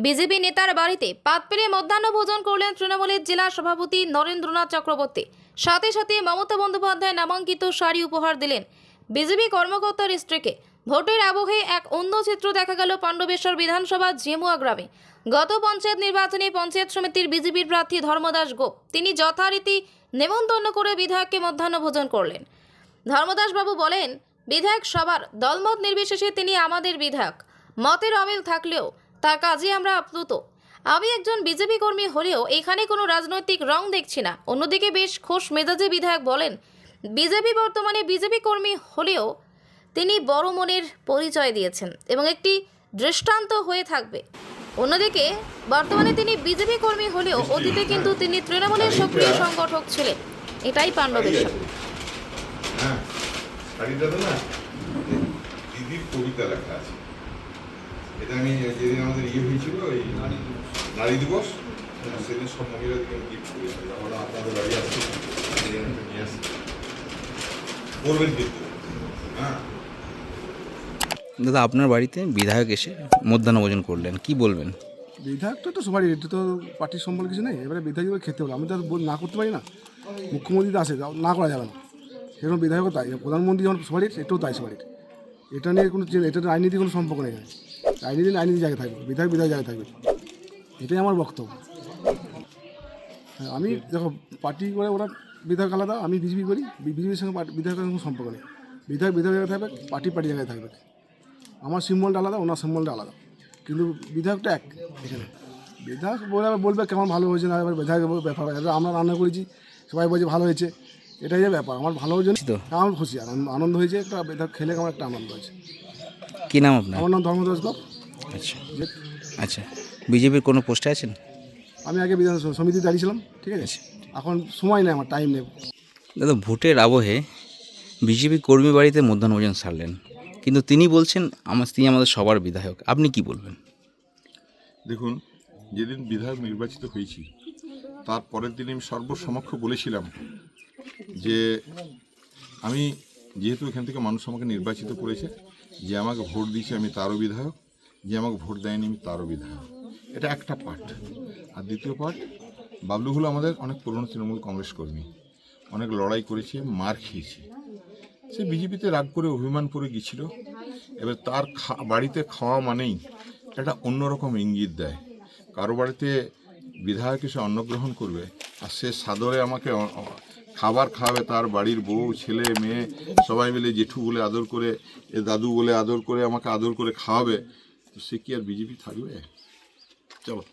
BJP নেতার বাড়িতে পাত পেরে মধ্যাহ্ন ভোজন করলেন তৃণমূলের জেলা সভাপতি নরেন্দ্রনাথ চক্রবর্তী। সাথে সাথে মমতা বন্দ্যোপাধ্যায় নামাঙ্কিত শাড়ি উপহার দিলেন বিজেপি কর্মকর্তার স্ত্রীকে। ভোটের আবহে এক অন্য চিত্র দেখা গেল পাণ্ডবেশ্বর বিধানসভা ঝেমুয়া গ্রামে। গত পঞ্চায়েত নির্বাচনে পঞ্চায়েত সমিতির বিজেপির প্রার্থী ধর্মদাস গোপ তিনি যথারীতি নেমন্তন্ন করে বিধায়ককে মধ্যাহ্ন ভোজন করলেন। ধর্মদাস বাবু বলেন, বিধায়ক সবার দলমত নির্বিশেষে তিনি আমাদের বিধায়ক। মতের অমিল থাকলেও তার কাজে আমরা আপ্লুত। আমি একজন বিজেপি কর্মী হলেও এখানে কোনো রাজনৈতিক রং দেখছি না। অন্যদিকে বেশ খোশ মেজাজে বিধায়ক বলেন, বিজেপি বর্তমানে বিজেপি কর্মী হলেও তিনি বড় মনের পরিচয় দিয়েছেন এবং একটি দৃষ্টান্ত হয়ে থাকবে। অন্যদিকে বর্তমানে তিনি বিজেপি কর্মী হলেও অতীতে কিন্তু তিনি তৃণমূলের সক্রিয় সংগঠক ছিলেন। এটাই পাণ্ডবেশ্বর। হ্যাঁ, শাড়িটাতে না দিদির কবিতা লেখা আছে। এটা আমি যেদিন আমাদের হয়েছিল ওই নারী দিবস, সেদিন সব মহিলাদেরকে আমি গিফট করেছি। আমরা আপনাদের বাড়ি আসছি, নিয়ে আসছি, করবেন কিন্তু। হ্যাঁ দাদা, আপনার বাড়িতে বিধায়ক এসে মধ্যাহ্ন ভোজন করলেন, কি বলবেন? বিধায়কটা তো সবারই, এটা তো পার্টির সম্পর্কে কিছু নেই। এবারে বিধায়ক খেতে হবে, আমি তো আর না করতে পারি না। মুখ্যমন্ত্রী আসে, না করা যাবে না। সেরকম বিধায়কও তাই, প্রধানমন্ত্রী যখন সবারই, এটাও তাই সবারই। এটা নিয়ে কোনো এটা রাজনীতি কোনো সম্পর্ক নেই। রাজনীতি জায়গায় থাকবে, বিধায়ক জায়গায় থাকবে, এটাই আমার বক্তব্য। আমি দেখো, পার্টি করে ওরা বিধায়ক আলাদা, আমি বিজেপি করি, বিজেপির সঙ্গে বিধায়কের কোনো সম্পর্ক নেই। বিধায়ক জায়গায় থাকবে, পার্টি জায়গায় থাকবে। আমার সিম্বলটা আলাদা, ওনার সিম্বলটা আলাদা, কিন্তু বিধায়কটা এক। এখানে বিধায়ক বলবে কেমন ভালো হয়েছে না, এবার বিধায়কের ব্যাপার। আমরা রান্না করেছি, সবাই বলছে ভালো হয়েছে, এটাই যে ব্যাপার। আমার ভালো হয়েছে, আমার খুশি, আনন্দ হয়েছে, একটা বিধায়ক খেলে আমার একটা আনন্দ হয়েছে। কী নাম আপনার? আমার নাম ধর্মদাস গোপ। আচ্ছা আচ্ছা, বিজেপির কোনো পোস্টে আছেন? আমি আগে বিধান সমিতি দাঁড়িয়েছিলাম, ঠিক আছে। এখন সময় নেই, আমার টাইম নেই। দাদা, ভোটের আবহে বিজেপি কর্মী বাড়িতে মধ্যাহ্ন ভোজন সারলেন, কিন্তু তিনি বলছেন তিনি আমাদের সবার বিধায়ক। আপনি কি বলবেন? দেখুন, যেদিন বিধায়ক নির্বাচিত হয়েছি তার পরের দিন আমি সর্বসমক্ষ বলেছিলাম যে আমি যেহেতু এখান থেকে মানুষ আমাকে নির্বাচিত করেছে, যে আমাকে ভোট দিয়েছে আমি তারও বিধায়ক, যে আমাকে ভোট দেয়নি আমি তারও বিধায়ক। এটা একটা পার্ট। আর দ্বিতীয় পার্ট, বাবলু হলো আমাদের অনেক পুরনো তৃণমূল কংগ্রেস কর্মী, অনেক লড়াই করেছে, মার খেয়েছে। সে বিজেপিতে রাগ করে অভিমান করে গিয়েছিল। এবার তার বাড়িতে খাওয়া মানেই একটা অন্যরকম ইঙ্গিত দেয়। কারো বাড়িতে বিধায়ক এসে অন্নগ্রহণ করবে আর সে সাদরে আমাকে খাবার খাওয়াবে, তার বাড়ির বউ ছেলে মেয়ে সবাই মিলে জেঠু বলে আদর করে, এ দাদু বলে আদর করে আমাকে আদর করে খাওয়াবে, তো সে কি আর বিজেপি থাকবে? চলো।